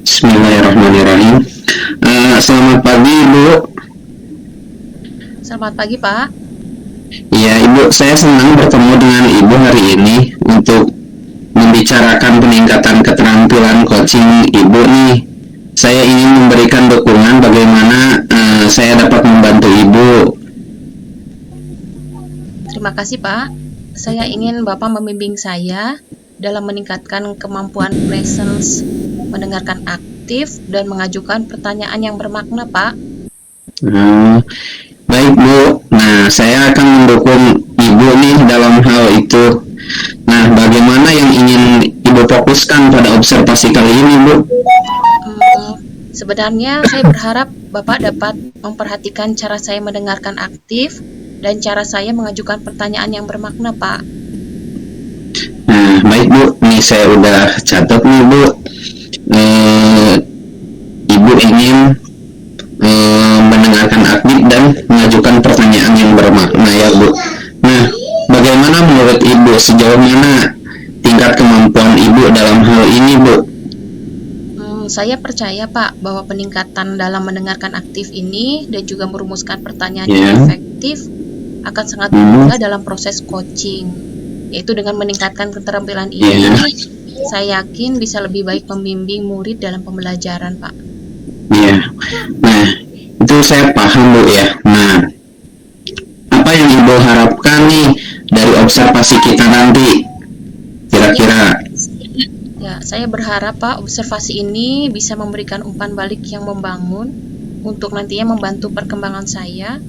Bismillahirrahmanirrahim. Selamat pagi, Ibu. Selamat pagi, Pak. Ya, Ibu, saya senang bertemu dengan Ibu hari ini untuk membicarakan peningkatan keterampilan coaching Ibu nih. Saya ingin memberikan dukungan bagaimana saya dapat membantu Ibu. Terima kasih, Pak. Saya ingin Bapak membimbing saya dalam meningkatkan kemampuan presence, mendengarkan aktif, dan mengajukan pertanyaan yang bermakna, Pak. Baik, Bu. Nah, saya akan mendukung Ibu nih dalam hal itu. Nah, bagaimana yang ingin Ibu fokuskan pada observasi kali ini, Bu? Sebenarnya saya berharap Bapak dapat memperhatikan cara saya mendengarkan aktif dan cara saya mengajukan pertanyaan yang bermakna, Pak. Nah, baik, Bu. Nih saya udah catat nih, Bu. Ibu ingin mendengarkan aktif dan mengajukan pertanyaan yang bermakna, ya, Bu. Nah, bagaimana menurut Ibu, sejauh mana tingkat kemampuan Ibu dalam hal ini, Bu? Saya percaya, Pak, bahwa peningkatan dalam mendengarkan aktif ini dan juga merumuskan pertanyaan Yeah. yang efektif akan sangat berguna dalam proses coaching. Yaitu dengan meningkatkan keterampilan ini, Yeah. saya yakin bisa lebih baik membimbing murid dalam pembelajaran, Pak. Ya, nah itu saya paham, Bu, ya. Nah, apa yang Ibu harapkan nih dari observasi kita nanti? Kira-kira? Ya, saya berharap, Pak, observasi ini bisa memberikan umpan balik yang membangun untuk nantinya membantu perkembangan saya,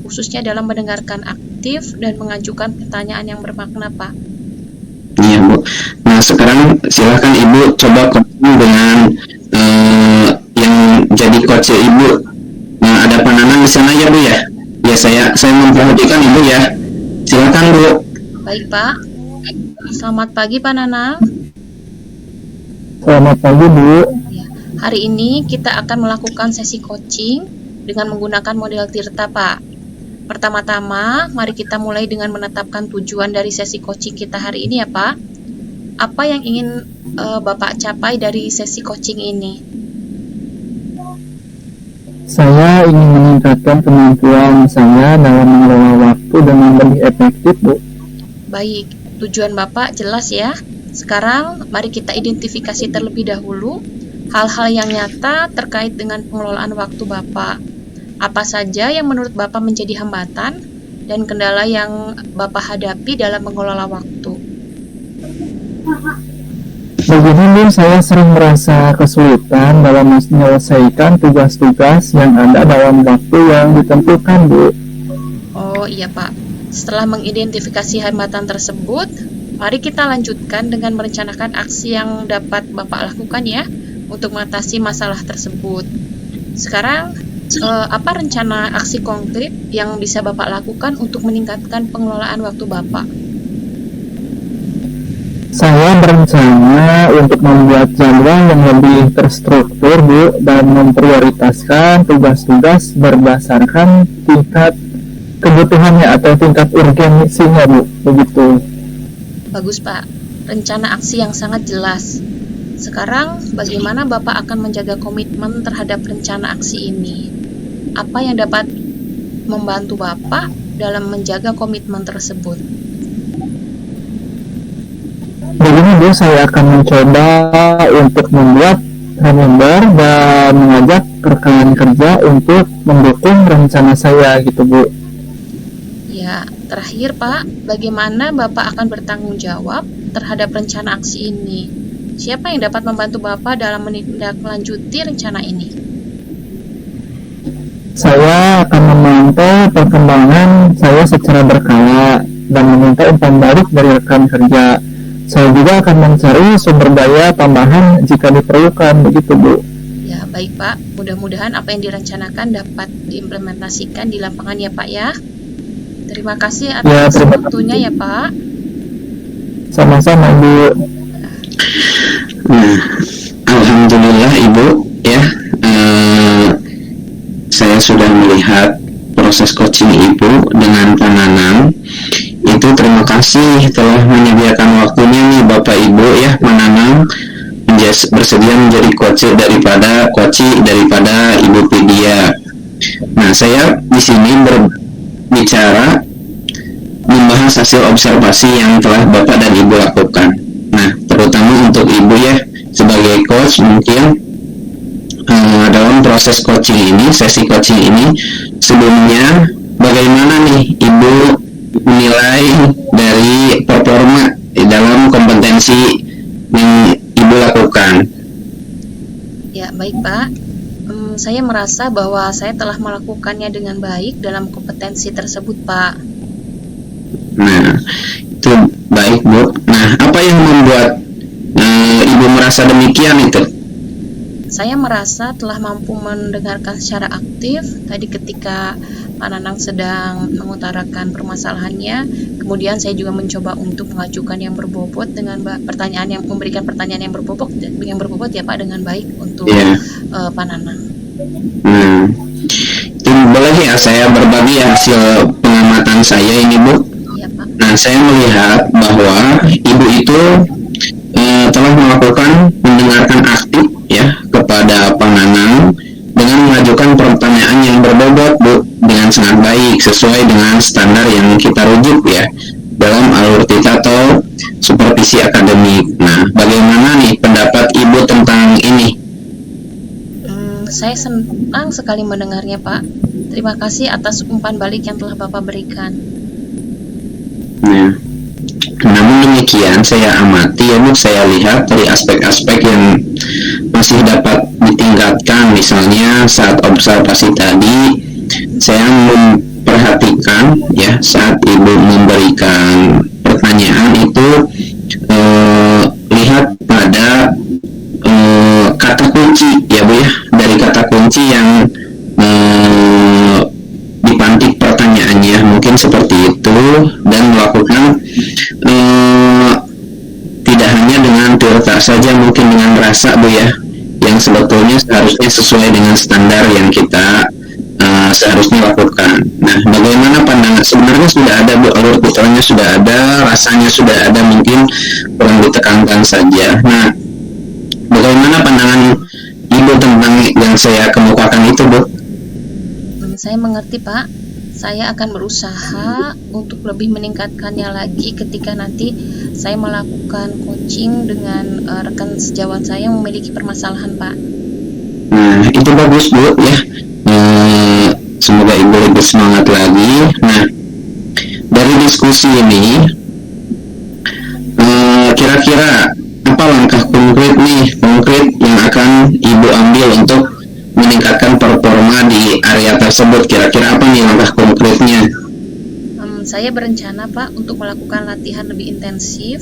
khususnya dalam mendengarkan aktif dan mengajukan pertanyaan yang bermakna, Pak. Iya, Bu. Nah, sekarang silakan Ibu coba komunikasi dengan yang jadi coach Ibu. Nah, ada Pak Nanang di sana, ya, Bu, ya? Ya, saya memperhatikan Ibu, ya. Silakan, Bu. Baik, Pak. Selamat pagi, Pak Nanang. Selamat pagi, Bu. Ya, hari ini kita akan melakukan sesi coaching dengan menggunakan model Tirta, Pak. Pertama-tama, mari kita mulai dengan menetapkan tujuan dari sesi coaching kita hari ini, ya, Pak. Apa yang ingin Bapak capai dari sesi coaching ini? Saya ingin meningkatkan kemampuan saya dalam mengelola waktu dengan lebih efektif, Bu. Baik, tujuan Bapak jelas ya. Sekarang, mari kita identifikasi terlebih dahulu hal-hal yang nyata terkait dengan pengelolaan waktu Bapak. Apa saja yang menurut Bapak menjadi hambatan dan kendala yang Bapak hadapi dalam mengelola waktu? Begini, Bu, saya sering merasa kesulitan dalam menyelesaikan tugas-tugas yang ada dalam waktu yang ditentukan, Bu. Oh iya, Pak. Setelah mengidentifikasi hambatan tersebut, mari kita lanjutkan dengan merencanakan aksi yang dapat Bapak lakukan ya untuk mengatasi masalah tersebut. Sekarang, apa rencana aksi konkret yang bisa Bapak lakukan untuk meningkatkan pengelolaan waktu Bapak? Saya berencana untuk membuat jadwal yang lebih terstruktur, Bu, dan memprioritaskan tugas-tugas berdasarkan tingkat kebutuhannya atau tingkat urgensinya, Bu. Begitu. Bagus, Pak. Rencana aksi yang sangat jelas. Sekarang, bagaimana Bapak akan menjaga komitmen terhadap rencana aksi ini? Apa yang dapat membantu Bapak dalam menjaga komitmen tersebut? Begini, Bu, saya akan mencoba untuk membuat reminder dan mengajak rekan kerja untuk mendukung rencana saya, gitu, Bu. Ya, terakhir Pak, bagaimana Bapak akan bertanggung jawab terhadap rencana aksi ini? Siapa yang dapat membantu Bapak dalam menindaklanjuti rencana ini? Saya akan memantau perkembangan saya secara berkala dan meminta umpan balik dari rekan kerja. Saya juga akan mencari sumber daya tambahan jika diperlukan, begitu, Bu. Ya, baik Pak. Mudah-mudahan apa yang direncanakan dapat diimplementasikan di lapangan ya Pak ya. Terima kasih atas waktunya ya Pak. Sama-sama, Bu. Nah, alhamdulillah Ibu, ya. Saya sudah melihat proses coaching Ibu dengan Pak Nanang. Itu terima kasih telah menyediakan waktunya nih Bapak Ibu ya, Pak Nanang. bersedia menjadi coach daripada Ibu Pidia. Nah, saya di sini berbicara membahas hasil observasi yang telah Bapak dan Ibu lakukan. Nah, terutama untuk Ibu ya, sebagai coach mungkin dalam proses coaching ini, sesi coaching ini, sebelumnya bagaimana nih Ibu menilai dari performa dalam kompetensi yang Ibu lakukan? Ya, baik Pak. Saya merasa bahwa saya telah melakukannya dengan baik dalam kompetensi tersebut, Pak. Nah, itu baik, Bu. Nah, apa yang membuat Ibu merasa demikian itu? Saya merasa telah mampu mendengarkan secara aktif tadi ketika Pak Nanang sedang mengutarakan permasalahannya. Kemudian saya juga mencoba untuk mengajukan yang berbobot dengan memberikan pertanyaan yang berbobot ya Pak, dengan baik untuk Pak Nanang. Itu boleh ya saya berbagi hasil pengamatan saya ini, Bu? Iya, Pak. Nah, saya melihat bahwa Ibu itu telah melakukan mendengarkan aktif ya kepada Pak Nanang dengan mengajukan pertanyaan yang berbobot, Bu, dengan sangat baik sesuai dengan standar yang kita rujuk ya dalam alur tita atau supervisi akademik. Nah, bagaimana nih pendapat Ibu tentang ini? Saya senang sekali mendengarnya, Pak. Terima kasih atas umpan balik yang telah Bapak berikan. Nah, namun demikian saya amati ya, Bu, saya lihat dari aspek-aspek yang masih dapat ditingkatkan. Misalnya saat observasi tadi saya memperhatikan ya saat Ibu memberikan pertanyaan itu lihat pada kata kunci ya, Bu ya, dari kata kunci yang dipantik pertanyaannya mungkin seperti itu, dan melakukan tidak hanya dengan tirta saja, mungkin dengan rasa, Bu ya, yang sebetulnya seharusnya sesuai dengan standar yang kita seharusnya lakukan. Nah, bagaimana pandangan? Sebenarnya sudah ada, Bu, alur putaranya sudah ada, rasanya sudah ada, mungkin kurang ditekankan saja. Nah, bagaimana pandangan Ibu tentang yang saya kemukakan itu, Bu? Saya mengerti, Pak. Saya akan berusaha untuk lebih meningkatkannya lagi ketika nanti saya melakukan coaching dengan rekan sejawat saya yang memiliki permasalahan, Pak. Nah, itu bagus, Bu ya. Semoga Ibu lebih semangat lagi. Nah, dari diskusi ini kira-kira apa langkah konkret yang akan Ibu ambil untuk meningkatkan performa di area tersebut? Kira-kira apa nih langkah konkretnya? Saya berencana, Pak, untuk melakukan latihan lebih intensif,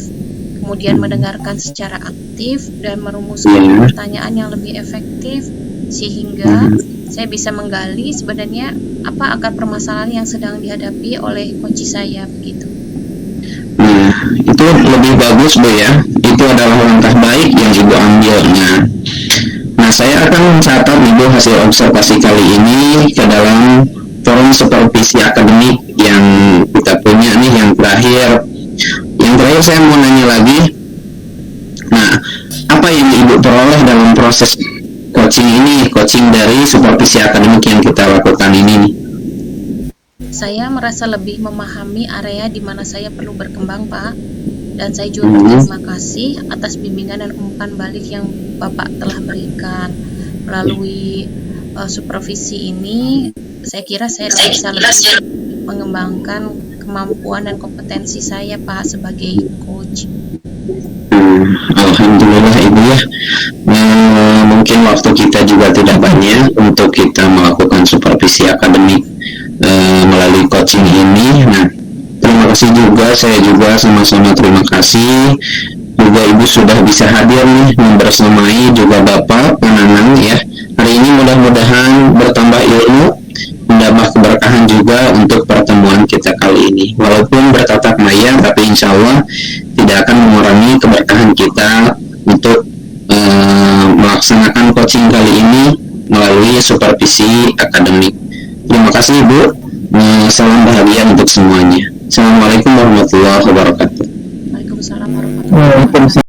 kemudian mendengarkan secara aktif dan merumuskan pertanyaan yang lebih efektif, sehingga saya bisa menggali sebenarnya apa akar permasalahan yang sedang dihadapi oleh kunci saya, begitu. Nah, itu lebih bagus, Bu ya. Itu adalah langkah baik yang Ibu ambil. Nah, saya akan mencatat Ibu hasil observasi kali ini ke dalam forum supervisi akademik yang kita punya nih, yang terakhir. Yang terakhir saya mau nanya lagi. Nah, apa yang Ibu peroleh dalam proses coaching ini, coaching dari supervisi akademik yang kita lakukan ini nih? Saya merasa lebih memahami area di mana saya perlu berkembang, Pak. Dan saya juga berterima kasih atas bimbingan dan umpan balik yang Bapak telah berikan. Melalui supervisi ini, saya kira saya bisa lebih mengembangkan kemampuan dan kompetensi saya, Pak, sebagai coach. Alhamdulillah, Ibu ya. Mungkin waktu kita juga tidak banyak untuk kita melakukan supervisi akademik melalui coaching ini. Nah, terima kasih juga, saya juga sama-sama terima kasih juga Ibu sudah bisa hadir nih membersamai juga Bapak Pak Nanang ya. Hari ini mudah-mudahan bertambah ilmu, menambah keberkahan juga untuk pertemuan kita kali ini. Walaupun bertatap maya, tapi insya Allah tidak akan mengurangi keberkahan kita untuk melaksanakan coaching kali ini melalui supervisi akademik. Terima kasih, Ibu. Salam bahagia untuk semuanya. Assalamualaikum warahmatullahi wabarakatuh. Waalaikumsalam warahmatullahi wabarakatuh. Waalaikumsalam.